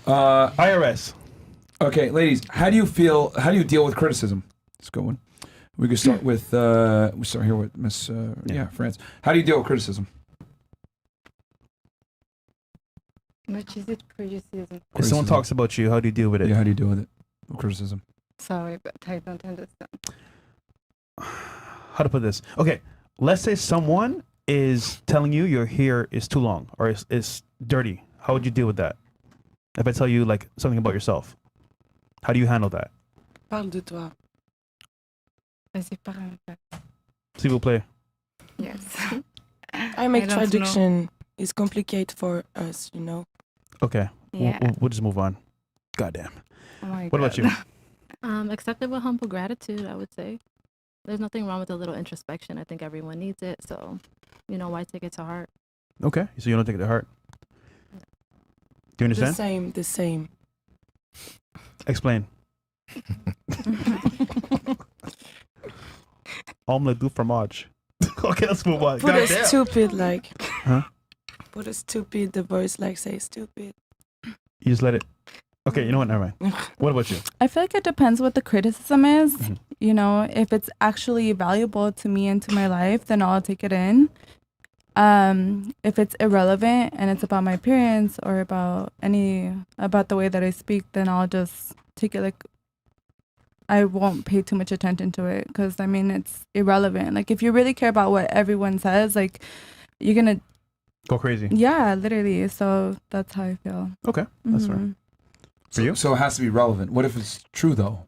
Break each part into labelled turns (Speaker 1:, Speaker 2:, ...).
Speaker 1: IRS.
Speaker 2: Okay, ladies, how do you deal with criticism? Let's go one. We can start with, we start here with Miss, France. How do you deal with criticism?
Speaker 3: Which is it, criticism?
Speaker 1: If someone talks about you, how do you deal with it?
Speaker 2: Yeah, how do you deal with it? With criticism.
Speaker 3: Sorry, but I don't understand.
Speaker 1: How to put this? Okay, let's say someone is telling you your hair is too long or it's dirty. How would you deal with that? If I tell you like something about yourself, how do you handle that?
Speaker 4: Parle de toi.
Speaker 3: Vas-y, parle.
Speaker 1: S'il vous plaît.
Speaker 3: Yes.
Speaker 4: I make traduction is complicated for us, you know.
Speaker 1: Okay.
Speaker 3: Yeah.
Speaker 1: We'll just move on. Goddamn.
Speaker 3: Oh my
Speaker 1: What about you?
Speaker 5: Accept it with humble gratitude, I would say. There's nothing wrong with a little introspection. I think everyone needs it. So, why take it to heart?
Speaker 1: Okay. So you don't take it to heart? Do you understand?
Speaker 4: The same.
Speaker 1: Explain. Omelette du fromage. Okay, let's move on.
Speaker 4: Put a stupid like.
Speaker 1: Huh?
Speaker 4: Put a stupid, the voice like say stupid.
Speaker 1: You just let it. Okay, you know what? Never mind. What about you?
Speaker 6: I feel like it depends what the criticism is.
Speaker 1: Mhm.
Speaker 6: If it's actually valuable to me and to my life, then I'll take it in. If it's irrelevant and it's about my appearance or about the way that I speak, then I'll just take it like I won't pay too much attention to it because it's irrelevant. Like if you really care about what everyone says, like you're gonna
Speaker 1: go crazy.
Speaker 6: Yeah, literally. So that's how I feel.
Speaker 1: Okay, that's fair. For you?
Speaker 2: So it has to be relevant. What if it's true though?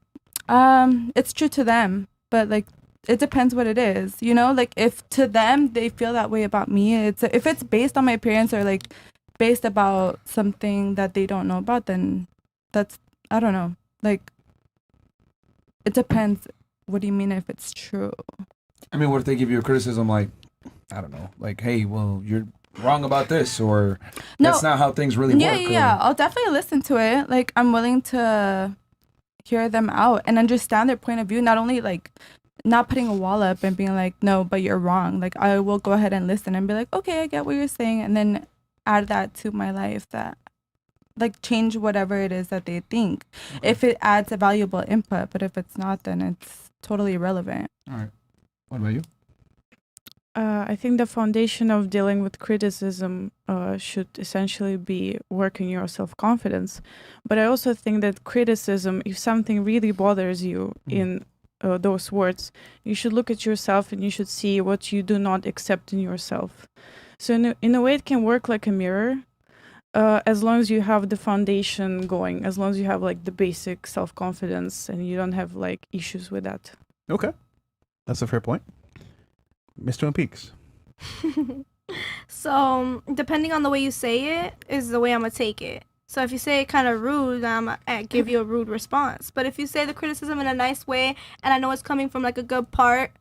Speaker 6: It's true to them, but like it depends what it is. Like if to them they feel that way about me, if it's based on my appearance or like based about something that they don't know about, then that's I don't know. Like it depends. What do you mean if it's true?
Speaker 2: What if they give you a criticism like, I don't know, like, hey, well, you're wrong about this, or that's not how things really work.
Speaker 6: Yeah. I'll definitely listen to it. Like I'm willing to hear them out and understand their point of view. Not only like not putting a wall up and being like, no, but you're wrong. Like I will go ahead and listen and be like, okay, I get what you're saying, and then add that to my life, that like change whatever it is that they think. Okay. If it adds a valuable input, but if it's not, then it's totally irrelevant.
Speaker 2: All right. What about you?
Speaker 7: I think the foundation of dealing with criticism should essentially be working your self-confidence. But I also think that criticism, if something really bothers you in those words, you should look at yourself and you should see what you do not accept in yourself. So in a way, it can work like a mirror, as long as you have the foundation going, as long as you have like the basic self-confidence and you don't have like issues with that.
Speaker 1: Okay. That's a fair point. Miss Twin Peaks.
Speaker 8: So, depending on the way you say it, is the way I'm going to take it. So, if you say it kind of rude, I'm going to give you a rude response. But if you say the criticism in a nice way, and I know it's coming from, like, a good part,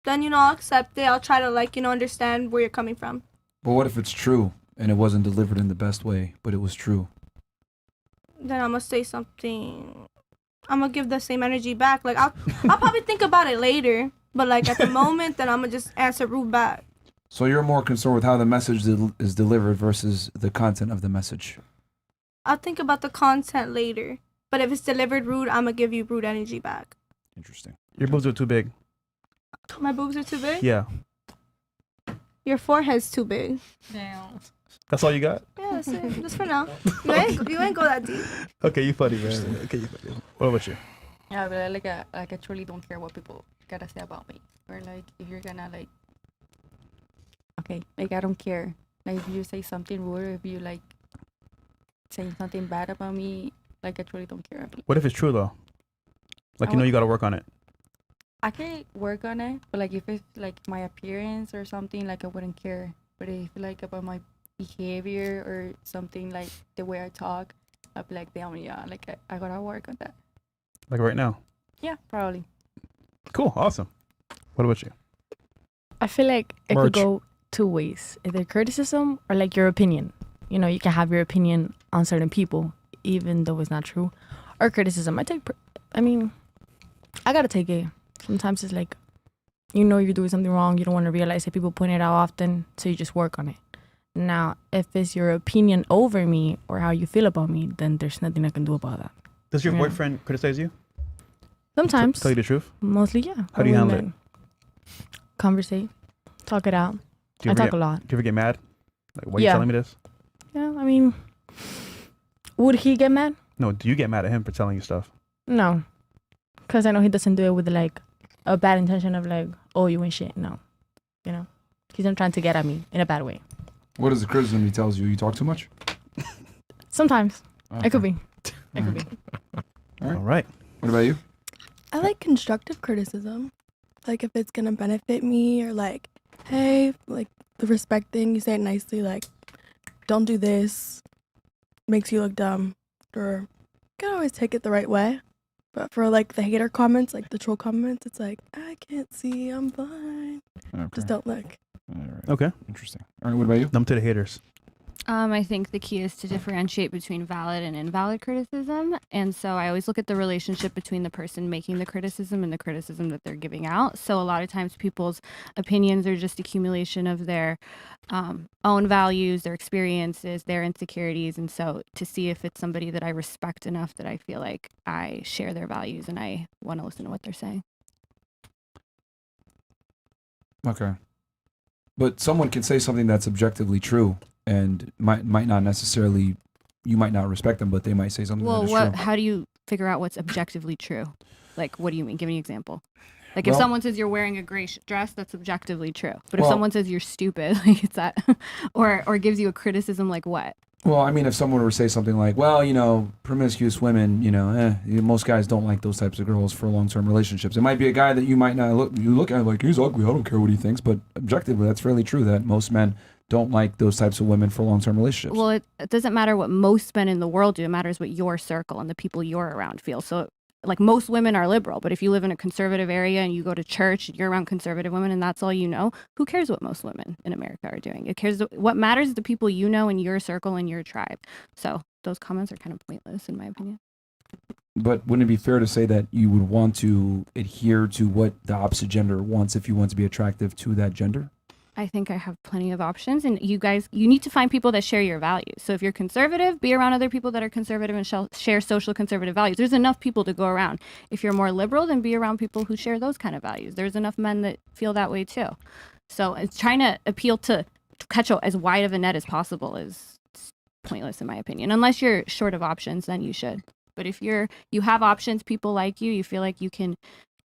Speaker 8: then, I'll accept it. I'll try to, like, understand where you're coming from.
Speaker 2: But what if it's true, and it wasn't delivered in the best way, but it was true?
Speaker 8: Then I'm going to say something. I'm going to give the same energy back. Like, I'll probably think about it later. But, like, at the moment, then I'm going to just answer rude back.
Speaker 2: So you're more concerned with how the message is delivered versus the content of the message?
Speaker 8: I'll think about the content later. But if it's delivered rude, I'm going to give you rude energy back.
Speaker 2: Interesting.
Speaker 1: Your boobs are too big.
Speaker 8: My boobs are too big?
Speaker 1: Yeah.
Speaker 8: Your forehead's too big.
Speaker 3: Damn.
Speaker 1: That's all you got?
Speaker 8: Yeah, that's it. Just for now. You ain't go that deep.
Speaker 1: Okay, you funny, man. Okay, you funny. What about you?
Speaker 3: Yeah, but I truly don't care what people gotta say about me. Or like if you're gonna like, okay, like I don't care. Like if you say something rude, or if you like saying something bad about me, like I truly don't care.
Speaker 1: What if it's true though? Like you gotta work on it.
Speaker 3: I can work on it, but like if it's like my appearance or something, like I wouldn't care. But if like about my behavior or something like the way I talk, I'd be like, damn, yeah, like I gotta work on that.
Speaker 1: Like right now?
Speaker 3: Yeah, probably.
Speaker 1: Cool, awesome. What about you?
Speaker 9: I feel like it could go two ways. Either criticism or like your opinion. You can have your opinion on certain people, even though it's not true. Or criticism. I gotta take it. Sometimes it's like, you're doing something wrong. You don't want to realize it. People point it out often, so you just work on it. Now, if it's your opinion over me or how you feel about me, then there's nothing I can do about that.
Speaker 1: Does your
Speaker 9: Yeah.
Speaker 1: boyfriend criticize you?
Speaker 9: Sometimes.
Speaker 1: Tell you the truth?
Speaker 9: Mostly, yeah.
Speaker 1: How do you handle it?
Speaker 9: Conversate. Talk it out.
Speaker 1: Do you
Speaker 9: I
Speaker 1: ever
Speaker 9: talk
Speaker 1: get,
Speaker 9: a lot.
Speaker 1: Do you ever get mad? Like, why are you
Speaker 9: Yeah.
Speaker 1: telling me this?
Speaker 9: Yeah, I mean, would he get mad?
Speaker 1: No, do you get mad at him for telling you stuff?
Speaker 9: No. Because I know he doesn't do it with like a bad intention of like, oh, you ain't shit. No. You know? He's not trying to get at me in a bad way.
Speaker 2: What is the criticism he tells you? You talk too much?
Speaker 9: Sometimes.
Speaker 2: Okay.
Speaker 9: It could be. It could be.
Speaker 2: All right.
Speaker 1: All right.
Speaker 2: What about you?
Speaker 10: I like constructive criticism. Like if it's gonna benefit me or like, hey, like the respect thing, you say it nicely, like, don't do this, makes you look dumb. Or you can always take it the right way. But for like the hater comments, like the troll comments, it's like, I can't see, I'm fine.
Speaker 2: Okay.
Speaker 10: Just don't look.
Speaker 2: All right.
Speaker 1: Okay.
Speaker 2: Interesting. All right, what about you?
Speaker 1: Numb to the haters.
Speaker 3: I think the key is to differentiate between valid and invalid criticism. And so I always look at the relationship between the person making the criticism and the criticism that they're giving out. So a lot of times people's opinions are just accumulation of their own values, their experiences, their insecurities. And so to see if it's somebody that I respect enough that I feel like I share their values and I want to listen to what they're saying.
Speaker 2: Okay. But someone can say something that's objectively true and might not necessarily, you might not respect them, but they might say something
Speaker 3: Well,
Speaker 2: that is
Speaker 3: what?
Speaker 2: true.
Speaker 3: How do you figure out what's objectively true? Like, what do you mean? Give me an example. Like, if
Speaker 2: Well-
Speaker 3: someone says you're wearing a gray dress, that's objectively true. But if
Speaker 2: Well-
Speaker 3: someone says you're stupid, like it's that, or gives you a criticism, like what?
Speaker 2: Well, I mean, if someone were to say something like, well, you know, promiscuous women, most guys don't like those types of girls for long-term relationships. It might be a guy that you might not look at like, he's ugly, I don't care what he thinks, but objectively, that's fairly true that most men don't like those types of women for long-term relationships.
Speaker 3: Well, it doesn't matter what most men in the world do. It matters what your circle and the people you're around feel. So, like, most women are liberal, but if you live in a conservative area and you go to church, you're around conservative women and that's all you know, who cares what most women in America are doing? It cares what matters is the people you know in your circle and your tribe. So those comments are kind of pointless in my opinion.
Speaker 2: But wouldn't it be fair to say that you would want to adhere to what the opposite gender wants if you want to be attractive to that gender?
Speaker 3: I think I have plenty of options, and you need to find people that share your values. So if you're conservative, be around other people that are conservative and share social conservative values. There's enough people to go around. If you're more liberal, then be around people who share those kind of values. There's enough men that feel that way too. So it's trying to appeal to catch as wide of a net as possible is pointless in my opinion. Unless you're short of options, then you should. But if you have options, people like you feel like you can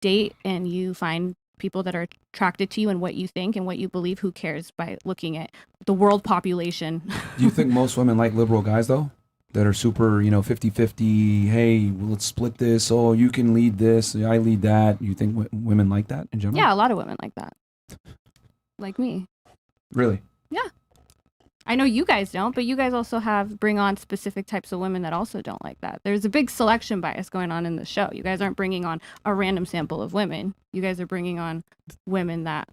Speaker 3: date and you find people that are attracted to you and what you think and what you believe, who cares by looking at the world population.
Speaker 2: Do you think most women like liberal guys, though? That are super, 50-50, hey, let's split this, oh, you can lead this, I lead that. You think women like that in general?
Speaker 3: Yeah, a lot of women like that. Like me.
Speaker 2: Really?
Speaker 3: Yeah. I know you guys don't, but you guys also bring on specific types of women that also don't like that. There's a big selection bias going on in the show. You guys aren't bringing on a random sample of women. You guys are bringing on women that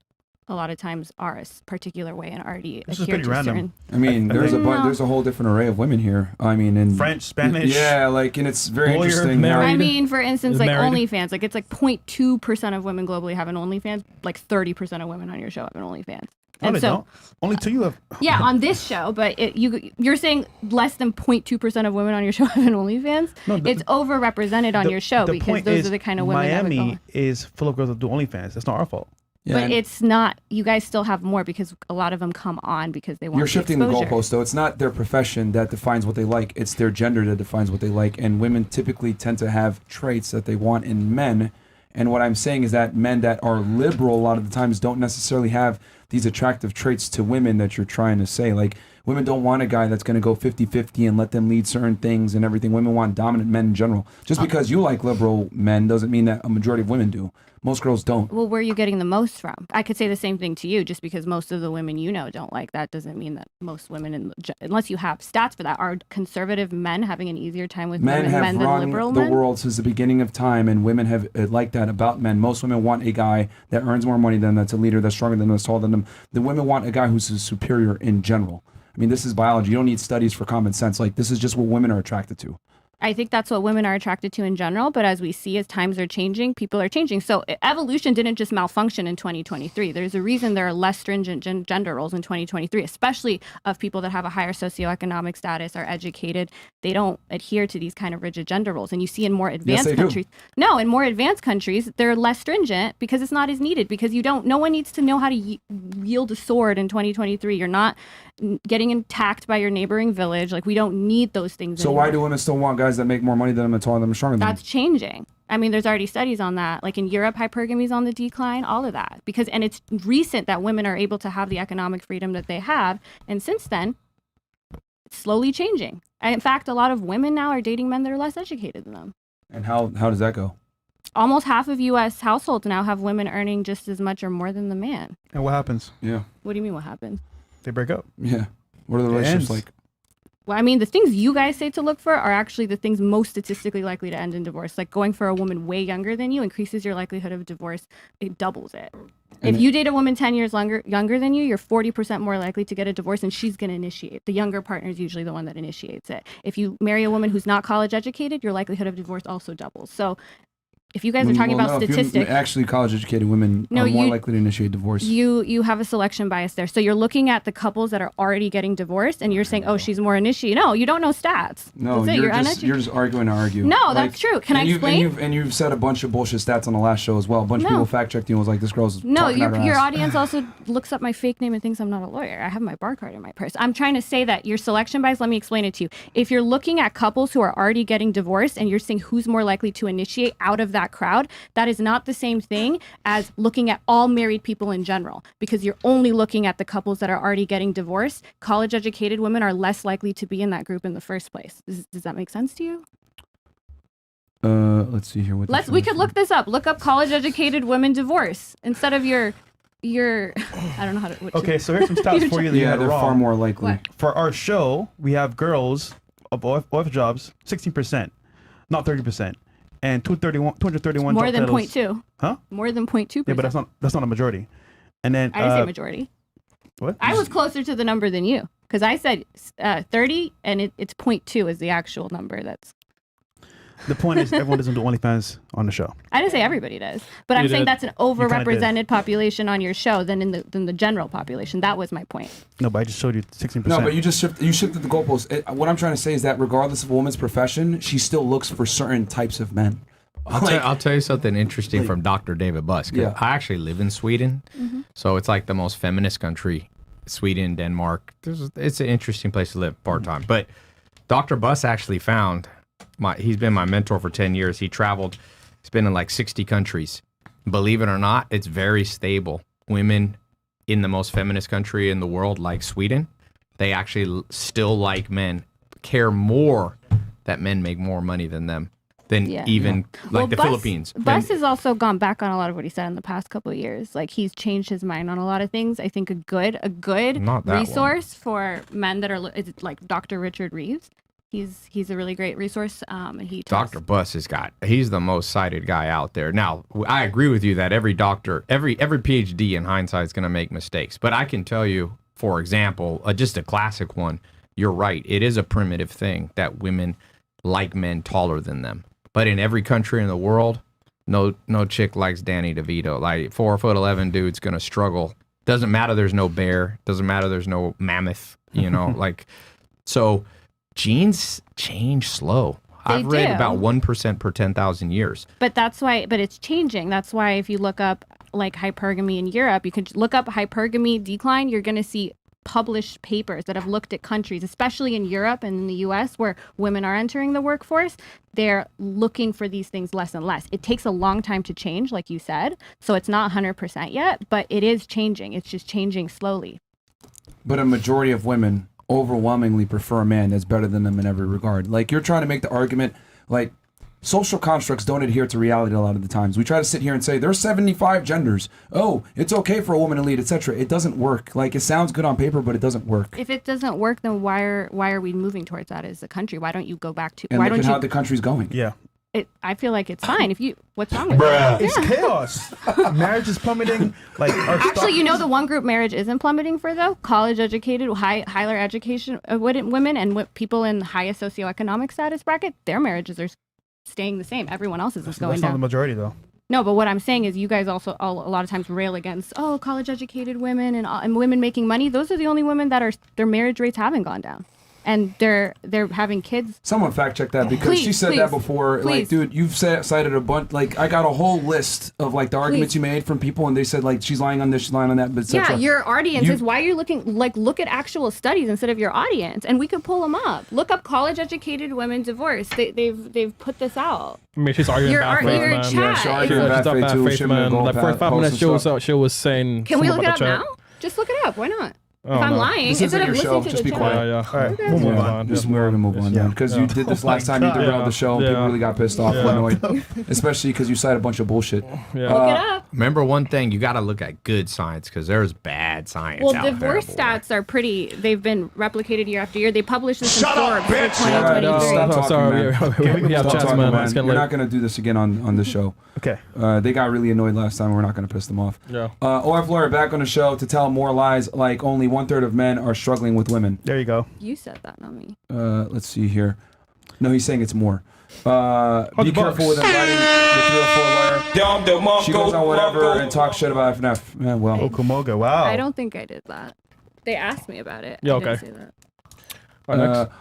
Speaker 3: a lot of times are a particular way and already
Speaker 1: This is
Speaker 3: adhere
Speaker 1: pretty
Speaker 3: to
Speaker 1: random.
Speaker 3: certain.
Speaker 2: I mean, there's a whole different array of women here. I mean, in
Speaker 1: French, Spanish.
Speaker 2: Yeah, and it's very
Speaker 1: lawyer,
Speaker 2: interesting.
Speaker 1: married.
Speaker 3: I mean, for instance, like
Speaker 1: Married.
Speaker 3: OnlyFans, like it's like 0.2% of women globally have an OnlyFans. Like 30% of women on your show have an OnlyFans.
Speaker 1: No,
Speaker 3: And
Speaker 1: they
Speaker 3: so,
Speaker 1: don't. Only two you have.
Speaker 3: yeah, on this show, but you're saying less than 0.2% of women on your show have an OnlyFans?
Speaker 1: No,
Speaker 3: It's overrepresented on your show because
Speaker 1: point
Speaker 3: those
Speaker 1: is
Speaker 3: are the kind of women that have it
Speaker 1: Miami
Speaker 3: going.
Speaker 1: is full of girls that do OnlyFans. That's not our fault.
Speaker 2: Yeah,
Speaker 3: But
Speaker 2: and
Speaker 3: it's not, you guys still have more because a lot of them come on because they want
Speaker 2: you're shifting the
Speaker 3: exposure.
Speaker 2: goalpost, though. It's not their profession that defines what they like. It's their gender that defines what they like. And women typically tend to have traits that they want in men. And what I'm saying is that men that are liberal a lot of the times don't necessarily have these attractive traits to women that you're trying to say. Like, women don't want a guy that's going to go 50-50 and let them lead certain things and everything. Women want dominant men in general. Just because you like liberal men doesn't mean that a majority of women do. Most girls don't.
Speaker 3: Well, where are you getting the most from? I could say the same thing to you. Just because most of the women you know don't like that doesn't mean that most women, unless you have stats for that, are conservative men having an easier time with
Speaker 2: Men
Speaker 3: women
Speaker 2: have
Speaker 3: than
Speaker 2: run
Speaker 3: liberal
Speaker 2: the
Speaker 3: men?
Speaker 2: world since the beginning of time, and women have liked that about men. Most women want a guy that earns more money than them, that's a leader, that's stronger than them, that's taller than them. The women want a guy who's a superior in general. I mean, this is biology. You don't need studies for common sense. Like, this is just what women are attracted to.
Speaker 11: I think that's what women are attracted to in general. But as we see, as times are changing, people are changing. So evolution didn't just malfunction in 2023. There's a reason there are less stringent gender roles in 2023, especially of people that have a higher socioeconomic status, are educated. They don't adhere to these kind of rigid gender roles. And you see in more advanced countries. No, in more advanced countries, they're less stringent because it's not as needed, because no one needs to know how to wield a sword in 2023. You're not getting attacked by your neighboring village. Like, we don't need those things
Speaker 2: So
Speaker 11: anymore.
Speaker 2: why do women still want guys that make more money than them and taller than them and stronger than them?
Speaker 11: That's changing. I mean, there's already studies on that. Like in Europe, hypergamy is on the decline, all of that. And it's recent that women are able to have the economic freedom that they have. And since then, it's slowly changing. And in fact, a lot of women now are dating men that are less educated than them.
Speaker 2: And how does that go?
Speaker 11: Almost half of U.S. households now have women earning just as much or more than the man.
Speaker 1: And what happens?
Speaker 2: Yeah.
Speaker 11: What do you mean what happens?
Speaker 1: They break up.
Speaker 2: Yeah. What are the relationships like?
Speaker 11: Well, I mean, the things you guys say to look for are actually the things most statistically likely to end in divorce. Like going for a woman way younger than you increases your likelihood of divorce. It doubles it. If you date a woman 10 years younger than you, you're 40% more likely to get a divorce, and she's going to initiate. The younger partner is usually the one that initiates it. If you marry a woman who's not college educated, your likelihood of divorce also doubles. So if you guys are talking about statistics,
Speaker 2: actually college-educated women are more likely to initiate divorce.
Speaker 11: You have a selection bias there. So you're looking at the couples that are already getting divorced, and you're saying, "Oh, she's more initiated." No, you don't know stats.
Speaker 2: No,
Speaker 11: That's it.
Speaker 2: you're just arguing to argue.
Speaker 11: No, that's true. Can I explain?
Speaker 2: And you've said a bunch of bullshit stats on the last show as well. A bunch of people fact-checked you and was like, "This girl's talking out her
Speaker 11: your
Speaker 2: ass."
Speaker 11: audience also looks up my fake name and thinks I'm not a lawyer. I have my bar card in my purse. I'm trying to say that your selection bias. Let me explain it to you. If you're looking at couples who are already getting divorced, and you're seeing who's more likely to initiate out of that crowd, that is not the same thing as looking at all married people in general, because you're only looking at the couples that are already getting divorced. College educated women are less likely to be in that group in the first place. Does that make sense to you?
Speaker 2: Let's see here.
Speaker 11: We could look this up. Look up college educated women divorce instead of your I don't know how to.
Speaker 1: Okay, so here's some stats for you that you had
Speaker 2: they're
Speaker 1: wrong.
Speaker 2: far more likely.
Speaker 11: What?
Speaker 1: For our show, we have girls of OF jobs 16%, not 30%. And 231
Speaker 11: more
Speaker 1: job
Speaker 11: than
Speaker 1: titles.
Speaker 11: 0.2.
Speaker 1: Huh?
Speaker 11: More than 0.2%.
Speaker 1: Yeah, but that's not a majority. And then
Speaker 11: I didn't say majority.
Speaker 1: What?
Speaker 11: I was closer to the number than you, because I said 30, and it's 0.2 is the actual number.
Speaker 1: The point is, everyone doesn't do OnlyFans on the show.
Speaker 11: I didn't say everybody does, but I'm saying that's an overrepresented population on your show than in the general population. That was my point.
Speaker 1: No, but I just showed you 16%.
Speaker 2: No, but you shifted the goalposts. What I'm trying to say is that regardless of a woman's profession, she still looks for certain types of men.
Speaker 12: I'll tell you something interesting from Dr. David Buss.
Speaker 2: Yeah.
Speaker 12: I actually live in Sweden, so it's like the most feminist country. Sweden, Denmark. It's an interesting place to live part-time. But Dr. Buss actually found, he's been my mentor for 10 years. He traveled, he's been in like 60 countries. Believe it or not, it's very stable. Women in the most feminist country in the world, like Sweden, they actually still like men, care more that men make more money than them. The Philippines.
Speaker 11: Buss has also gone back on a lot of what he said in the past couple of years. Like, he's changed his mind on a lot of things. I think a good resource for men that are is like Dr. Richard Reeves. He's a really great resource.
Speaker 12: Dr. Buss he's the most cited guy out there. Now, I agree with you that every doctor, every PhD in hindsight is going to make mistakes. But I can tell you, for example, just a classic one, you're right. It is a primitive thing that women like men taller than them. But in every country in the world, no chick likes Danny DeVito. Like 4'11" dude's gonna struggle. Doesn't matter there's no bear. Doesn't matter there's no mammoth. So genes change slow. I've read about 1% per 10,000 years.
Speaker 11: But it's changing. That's why if you look up like hypergamy in Europe, you can look up hypergamy decline. You're gonna see published papers that have looked at countries, especially in Europe and in the US, where women are entering the workforce. They're looking for these things less and less. It takes a long time to change, like you said. So it's not 100% yet, but it is changing. It's just changing slowly.
Speaker 2: But a majority of women overwhelmingly prefer a man that's better than them in every regard. Like, you're trying to make the argument, like, social constructs don't adhere to reality a lot of the times. We try to sit here and say there's 75 genders. Oh, it's okay for a woman to lead, etc. It doesn't work. Like, it sounds good on paper, but it doesn't work.
Speaker 11: If it doesn't work, then why are we moving towards that as a country? Why don't you go back to?
Speaker 2: And
Speaker 11: why
Speaker 2: look
Speaker 11: don't
Speaker 2: at
Speaker 11: you?
Speaker 2: how the country's going.
Speaker 1: Yeah.
Speaker 11: I feel like it's fine. If you, what's wrong with
Speaker 1: Bruh.
Speaker 11: it?
Speaker 1: It's chaos. Marriage is plummeting. Like our
Speaker 11: Actually, you know the one group marriage isn't plummeting for though? College educated, higher education women and people in the highest socioeconomic status bracket, their marriages are staying the same. Everyone else's is going
Speaker 1: That's not the
Speaker 11: down.
Speaker 1: majority though.
Speaker 11: No, but what I'm saying is you guys also a lot of times rail against, college educated women and women making money. Those are the only women that their marriage rates haven't gone down. And they're having kids.
Speaker 2: Someone fact check that because she said that before. Like, dude, you've cited a bunch. Like, I got a whole list of like the arguments you made from people, and they said like she's lying on this, she's lying on that. But
Speaker 11: yeah, your audience is why you're looking. Like, look at actual studies instead of your audience, and we could pull them up. Look up college educated women divorced. They've put this out.
Speaker 13: I mean, she's arguing bad faith, man.
Speaker 2: Yeah, she's arguing bad faith too.
Speaker 13: Man. Like for 5 minutes, she was saying.
Speaker 11: Can we look it up now? Just look it up. Why not? If I'm lying, instead of listening to
Speaker 2: just
Speaker 11: the
Speaker 2: be quiet.
Speaker 13: Yeah.
Speaker 1: All right, we'll move on.
Speaker 2: Just we're gonna move on, man. Because you did this last time. You derailed the show. And people really got pissed off, annoyed, especially because you cite a bunch of bullshit.
Speaker 11: Look it up.
Speaker 12: Remember one thing: you got to look at good science because there's bad science.
Speaker 11: Well,
Speaker 12: out there,
Speaker 11: divorce
Speaker 12: boy.
Speaker 11: stats are pretty. They've been replicated year after year. They published this in
Speaker 2: Shut up,
Speaker 11: Forbes for
Speaker 2: bitch!
Speaker 11: 2023.
Speaker 2: Stop talking,
Speaker 13: sorry,
Speaker 2: man.
Speaker 13: we have
Speaker 2: Stop
Speaker 13: chats,
Speaker 2: talking,
Speaker 13: man.
Speaker 2: man.
Speaker 13: It's getting
Speaker 2: We're
Speaker 13: late.
Speaker 2: not gonna do this again on the show.
Speaker 1: Okay.
Speaker 2: They got really annoyed last time. We're not gonna piss them off.
Speaker 13: Yeah.
Speaker 2: OF Lawyer back on the show to tell more lies. Like only 1/3 of men are struggling with women.
Speaker 1: There you go.
Speaker 11: You said that, not me.
Speaker 2: Let's see here. No, he's saying it's more. Be careful with inviting the 304 lawyer. She goes on whatever and talks shit about FNF. Yeah, well.
Speaker 1: Okumoga. Wow.
Speaker 11: I don't think I did that. They asked me about it.
Speaker 13: Yeah,
Speaker 11: I
Speaker 13: okay.
Speaker 11: didn't say that.
Speaker 13: All right, next.